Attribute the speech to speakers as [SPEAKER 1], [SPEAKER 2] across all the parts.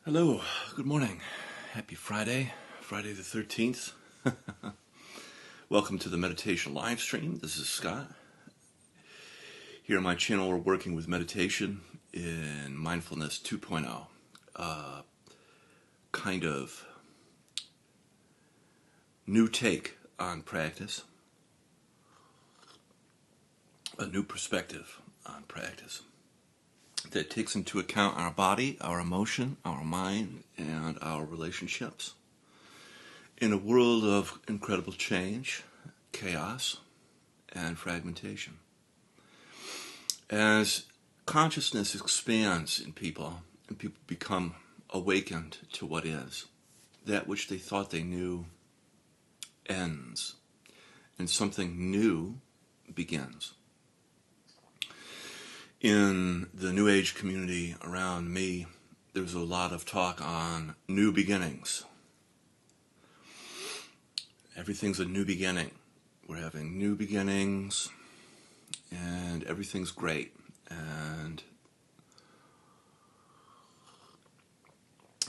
[SPEAKER 1] Hello, good morning. Happy Friday, Friday the 13th. Welcome to the meditation live stream. This is Scott. Here on my channel, we're working with meditation in Mindfulness 2.0. Kind of new take on practice, a new perspective on practice that takes into account our body, our emotion, our mind, and our relationships. In a world of incredible change, chaos, and fragmentation. As consciousness expands in people, and people become awakened to what is, that which they thought they knew ends, and something new begins. In the New Age community around me, there's a lot of talk on new beginnings. Everything's a new beginning. We're having new beginnings, and everything's great. And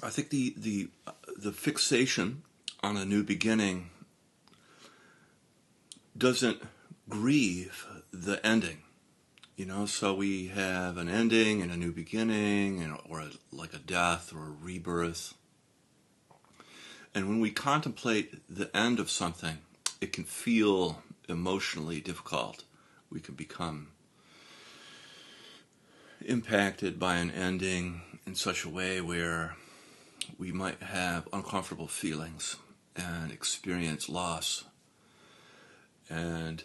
[SPEAKER 1] I think the fixation on a new beginning doesn't grieve the ending. So we have an ending and a new beginning, or like a death or a rebirth. And when we contemplate the end of something, it can feel emotionally difficult. We can become impacted by an ending in such a way where we might have uncomfortable feelings and experience loss. And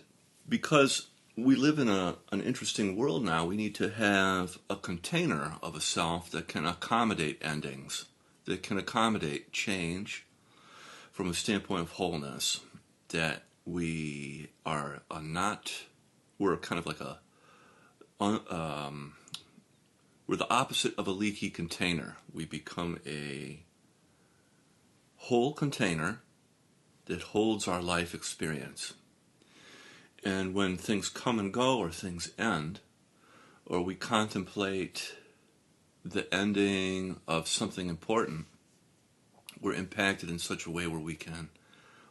[SPEAKER 1] because we live in an interesting world now, we need to have a container of a self that can accommodate endings, that can accommodate change from a standpoint of wholeness, that we are we're kind of like we're the opposite of a leaky container. We become a whole container that holds our life experience. And when things come and go, or things end, or we contemplate the ending of something important, we're impacted in such a way where we can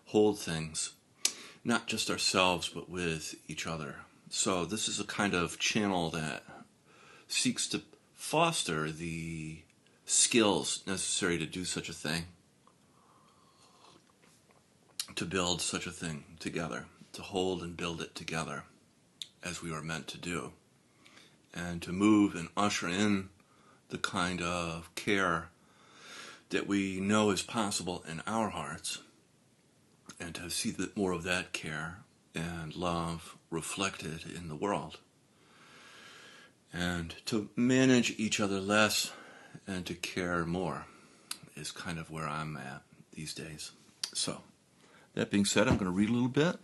[SPEAKER 1] hold things, not just ourselves, but with each other. So this is a kind of channel that seeks to foster the skills necessary to do such a thing, to build such a thing together, to hold and build it together as we were meant to do, and to move and usher in the kind of care that we know is possible in our hearts, and to see more of that care and love reflected in the world, and to manage each other less and to care more is kind of where I'm at these days. So, that being said, I'm going to read a little bit.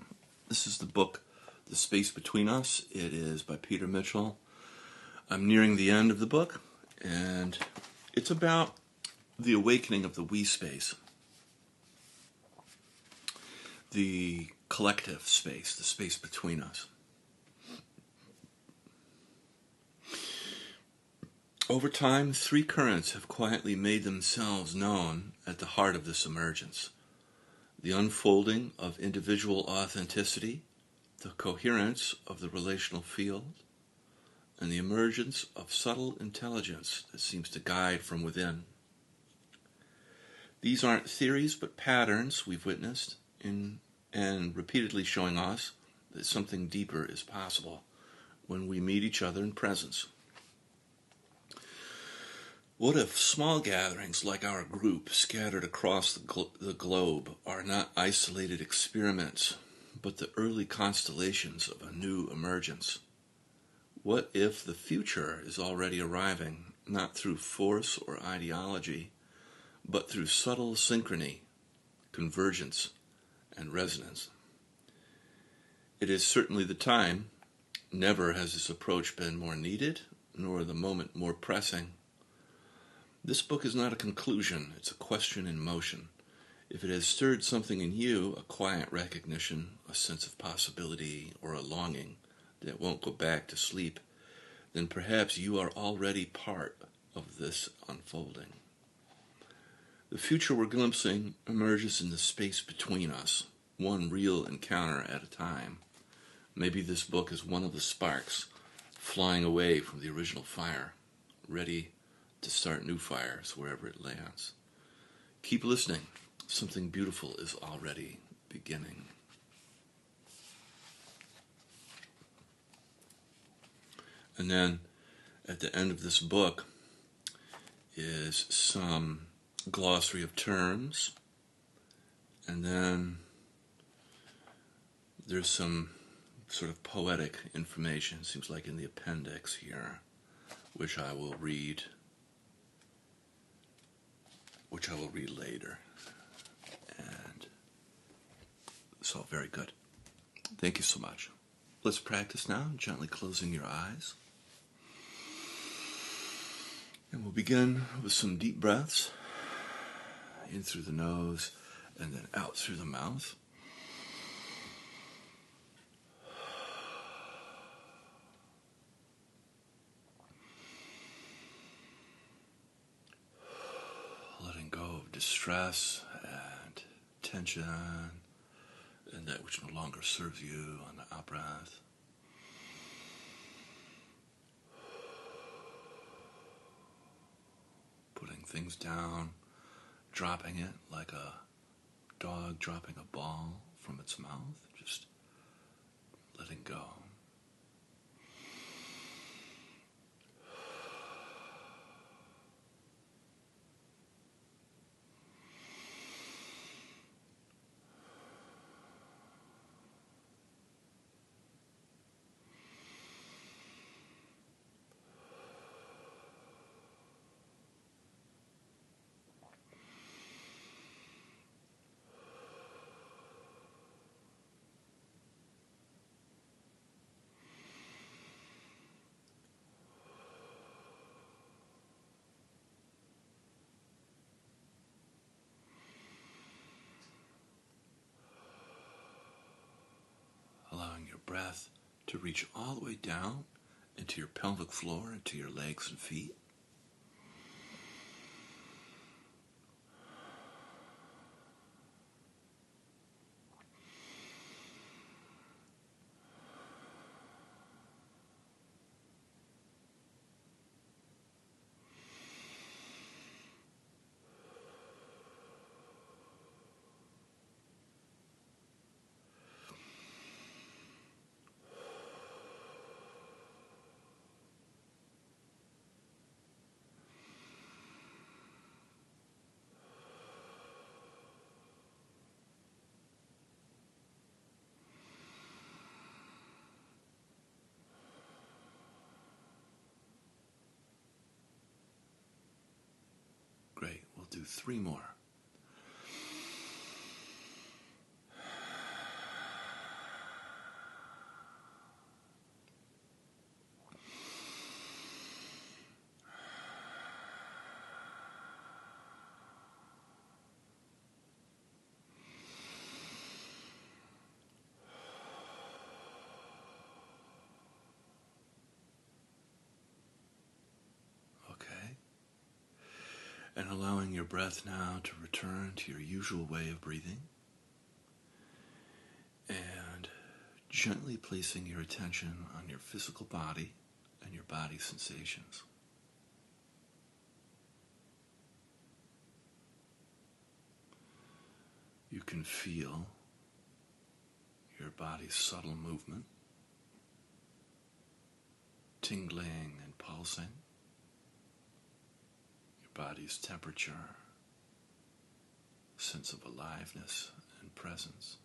[SPEAKER 1] This is the book, The Space Between Us. It is by Peter Mitchell. I'm nearing the end of the book, and it's about the awakening of the we space, the collective space, the space between us. Over time, three currents have quietly made themselves known at the heart of this emergence. The unfolding of individual authenticity, the coherence of the relational field, and the emergence of subtle intelligence that seems to guide from within. These aren't theories, but patterns we've witnessed and repeatedly showing us that something deeper is possible when we meet each other in presence. What if small gatherings like our group scattered across the globe are not isolated experiments, but the early constellations of a new emergence? What if the future is already arriving, not through force or ideology, but through subtle synchrony, convergence, and resonance? It is certainly the time. Never has this approach been more needed, nor the moment more pressing. This book is not a conclusion, it's a question in motion. If it has stirred something in you, a quiet recognition, a sense of possibility, or a longing that won't go back to sleep, then perhaps you are already part of this unfolding. The future we're glimpsing emerges in the space between us, one real encounter at a time. Maybe this book is one of the sparks flying away from the original fire, ready to start new fires wherever it lands. Keep listening. Something beautiful is already beginning. And then at the end of this book is some glossary of terms, and then there's some sort of poetic information, seems like in the appendix here, which I will read later. And it's all very good. Thank you so much. Let's practice now, gently closing your eyes. And we'll begin with some deep breaths, in through the nose and then out through the mouth. Letting go of distress and tension and that which no longer serves you on the out breath. Putting things down, dropping it like a dog dropping a ball from its mouth, just letting go. Allowing your breath to reach all the way down into your pelvic floor, into your legs and feet. Great, we'll do 3 more. And allowing your breath now to return to your usual way of breathing. And gently placing your attention on your physical body and your body sensations. You can feel your body's subtle movement, tingling and pulsing. Body's temperature, sense of aliveness and presence.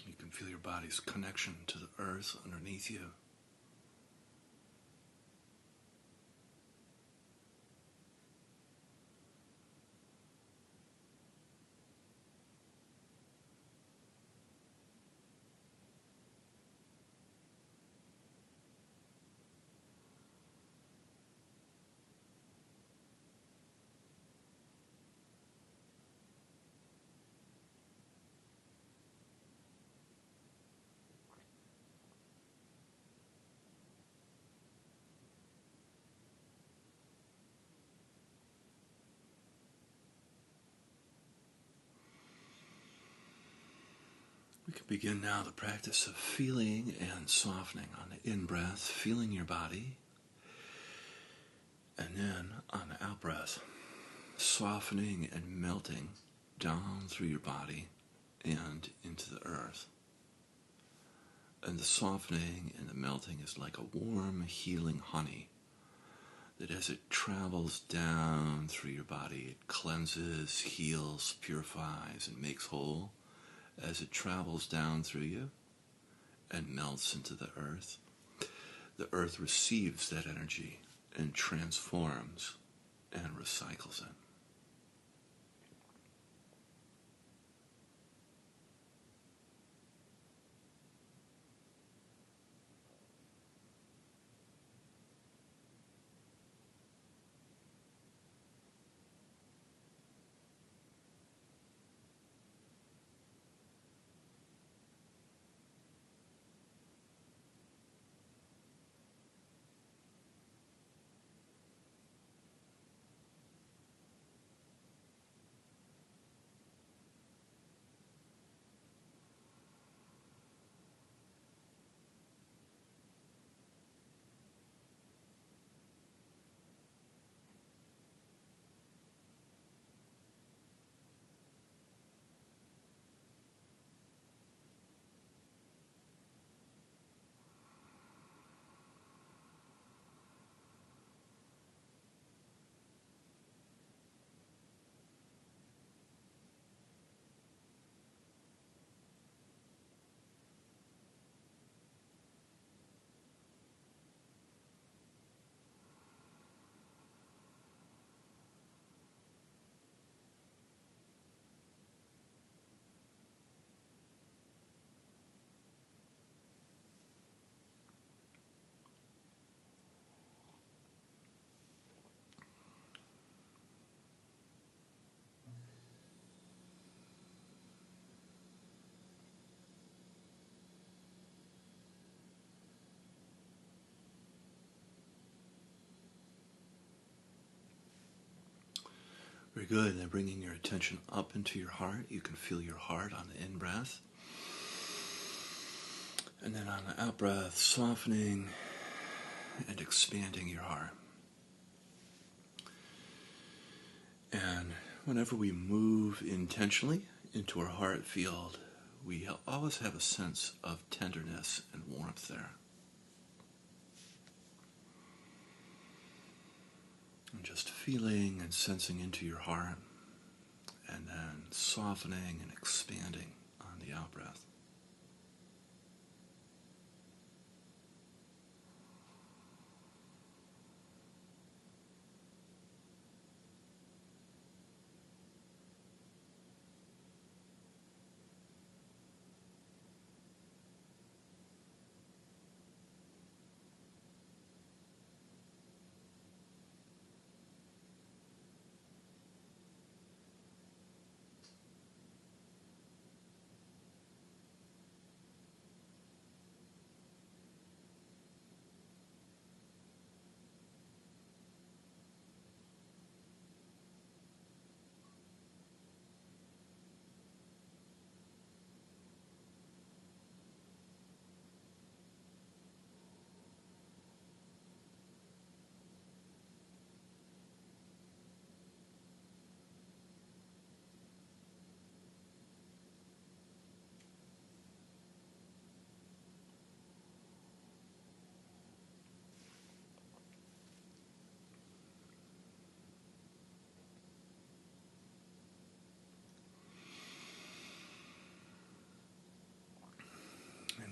[SPEAKER 1] You can feel your body's connection to the earth underneath you. Begin now the practice of feeling and softening. On the in-breath, feeling your body, and then on the out-breath, softening and melting down through your body and into the earth. And the softening and the melting is like a warm, healing honey that as it travels down through your body, it cleanses, heals, purifies, and makes whole. As it travels down through you and melts into the earth receives that energy and transforms and recycles it. Very good. And then bringing your attention up into your heart. You can feel your heart on the in-breath. And then on the out-breath, softening and expanding your heart. And whenever we move intentionally into our heart field, we always have a sense of tenderness and warmth there. And just feeling and sensing into your heart, and then softening and expanding on the out-breath.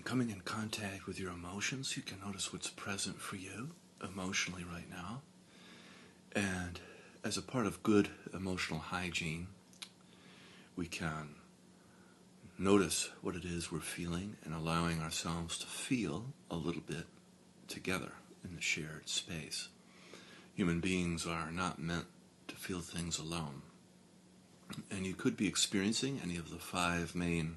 [SPEAKER 1] Coming in contact with your emotions, you can notice what's present for you emotionally right now. And as a part of good emotional hygiene, we can notice what it is we're feeling and allowing ourselves to feel a little bit together in the shared space. Human beings are not meant to feel things alone. And you could be experiencing any of the 5 main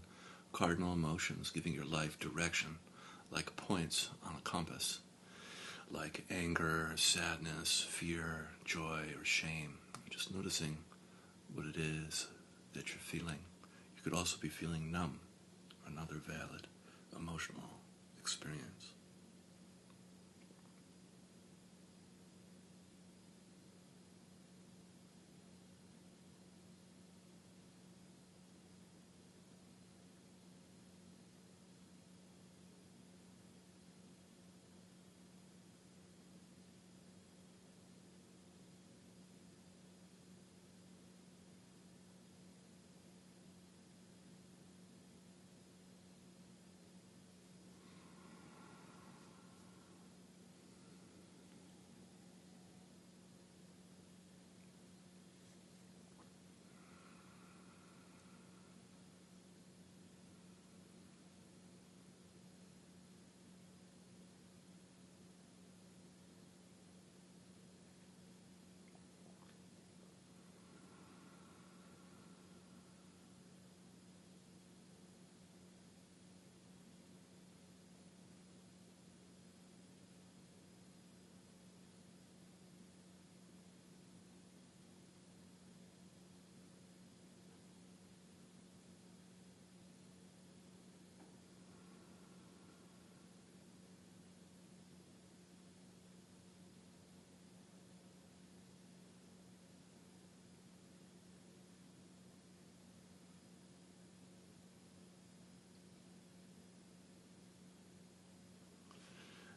[SPEAKER 1] cardinal emotions, giving your life direction, like points on a compass, like anger, sadness, fear, joy, or shame. Just noticing what it is that you're feeling. You could also be feeling numb another valid emotional experience.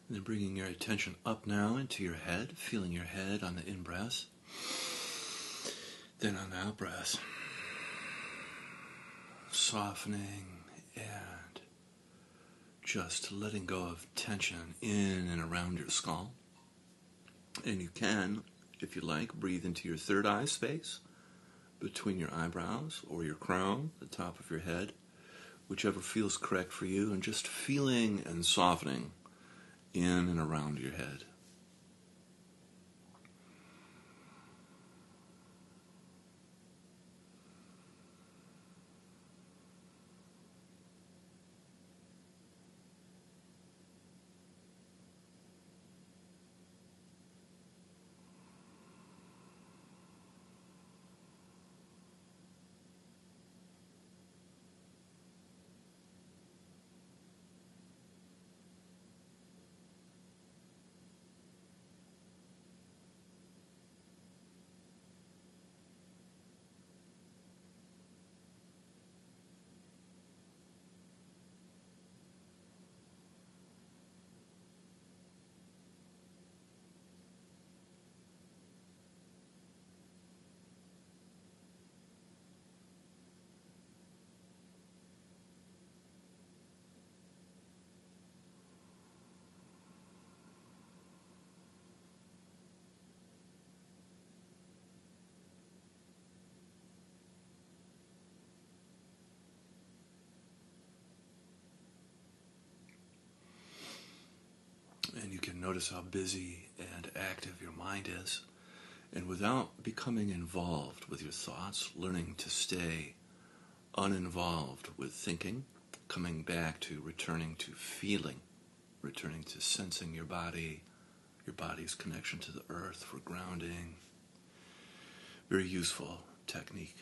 [SPEAKER 1] And then bringing your attention up now into your head, feeling your head on the in-breath, then on the out-breath, softening and just letting go of tension in and around your skull. And you can, if you like, breathe into your third eye space between your eyebrows or your crown, the top of your head, whichever feels correct for you, and just feeling and softening in and around your head. And you can notice how busy and active your mind is. And without becoming involved with your thoughts, learning to stay uninvolved with thinking, coming back to returning to feeling, returning to sensing your body's connection to the earth for grounding. Very useful technique.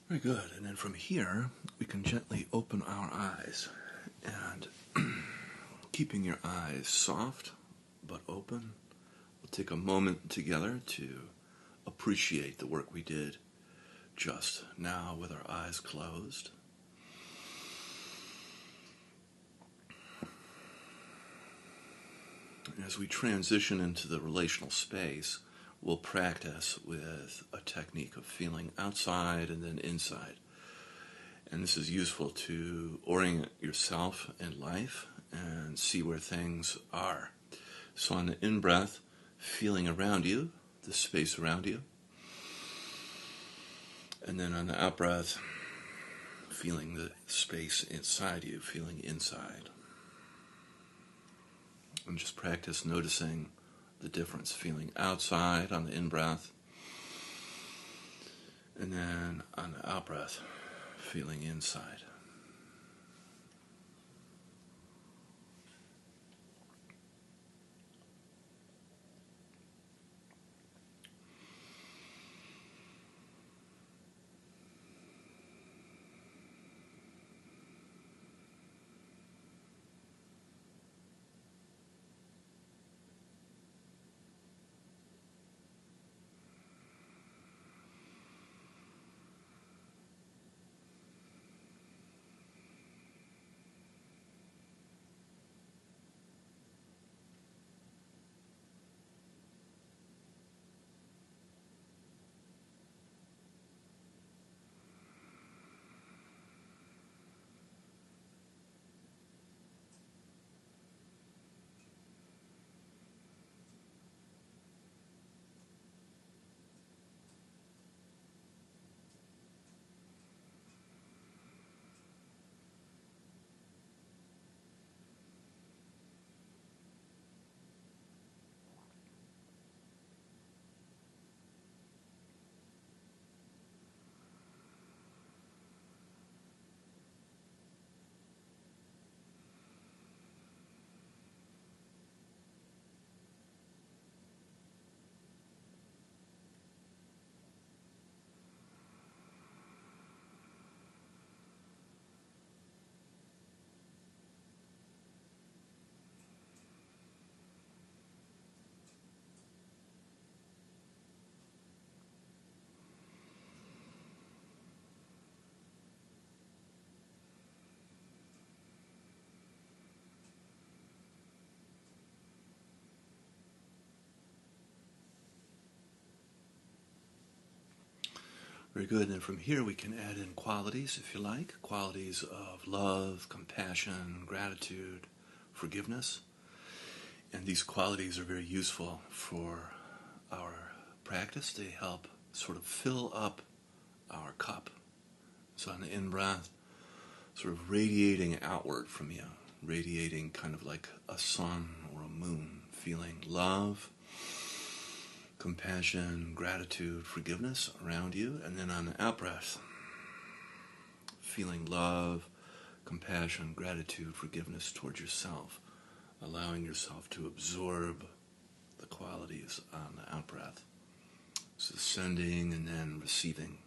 [SPEAKER 1] Very good. And then from here, we can gently open our eyes. And keeping your eyes soft but open, we'll take a moment together to appreciate the work we did just now with our eyes closed. As we transition into the relational space, we'll practice with a technique of feeling outside and then inside. And this is useful to orient yourself in life and see where things are. So on the in-breath, feeling around you, the space around you. And then on the out-breath, feeling the space inside you, feeling inside. And just practice noticing the difference, feeling outside on the in-breath, and then on the out-breath, feeling inside. Very good. And from here we can add in qualities, if you like, qualities of love, compassion, gratitude, forgiveness. And these qualities are very useful for our practice. They help sort of fill up our cup. So on the in-breath, sort of radiating outward from you, radiating kind of like a sun or a moon, feeling love, compassion, gratitude, forgiveness around you. And then on the out-breath, feeling love, compassion, gratitude, forgiveness towards yourself, allowing yourself to absorb the qualities on the out-breath. So sending and then receiving.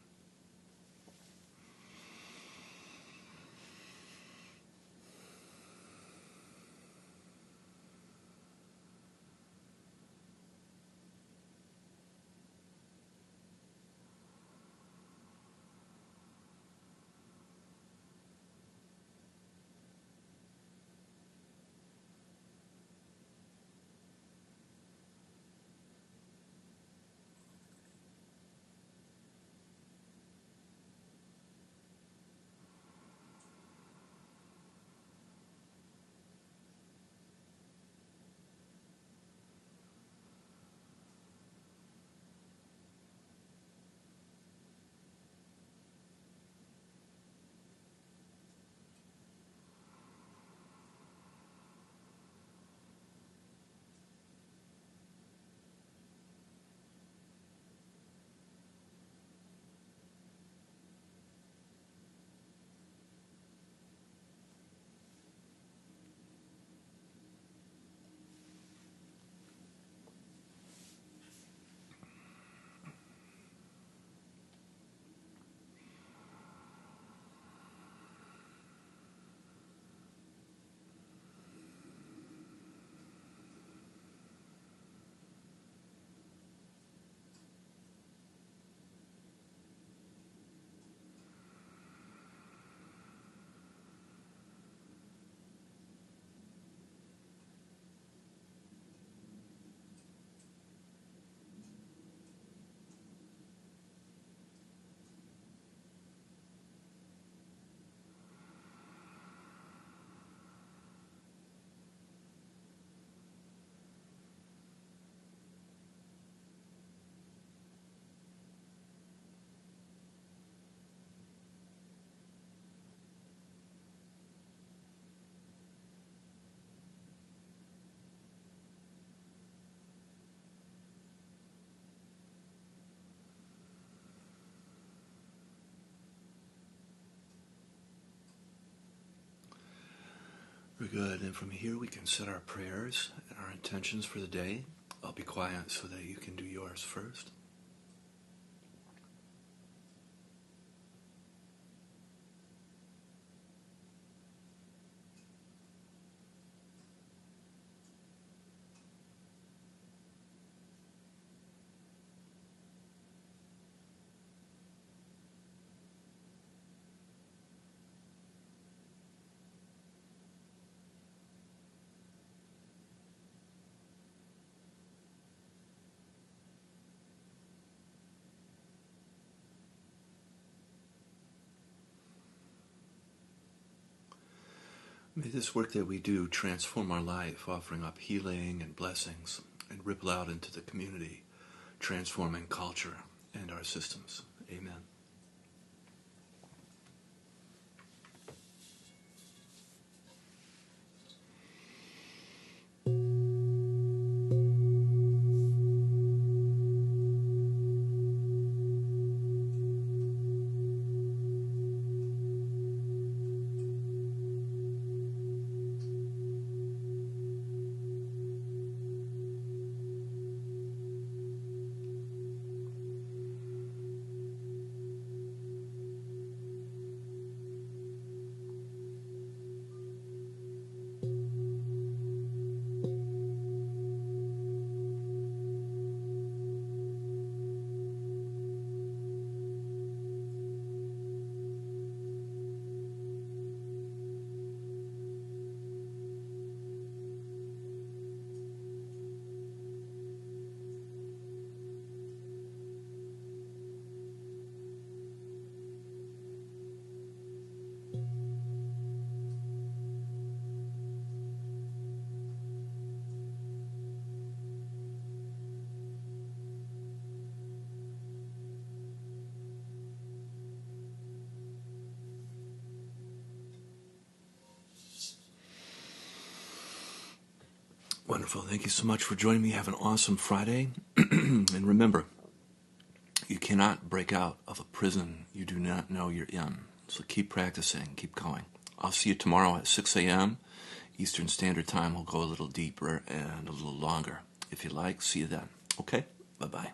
[SPEAKER 1] good. And from here we can set our prayers and our intentions for the day. I'll be quiet so that you can do yours first. May this work that we do transform our life, offering up healing and blessings, and ripple out into the community, transforming culture and our systems. Amen. Wonderful. Thank you so much for joining me. Have an awesome Friday. And remember, you cannot break out of a prison you do not know you're in. So keep practicing. Keep going. I'll see you tomorrow at 6 a.m. Eastern Standard Time. We'll go a little deeper and a little longer. If you like, see you then. Okay? Bye-bye.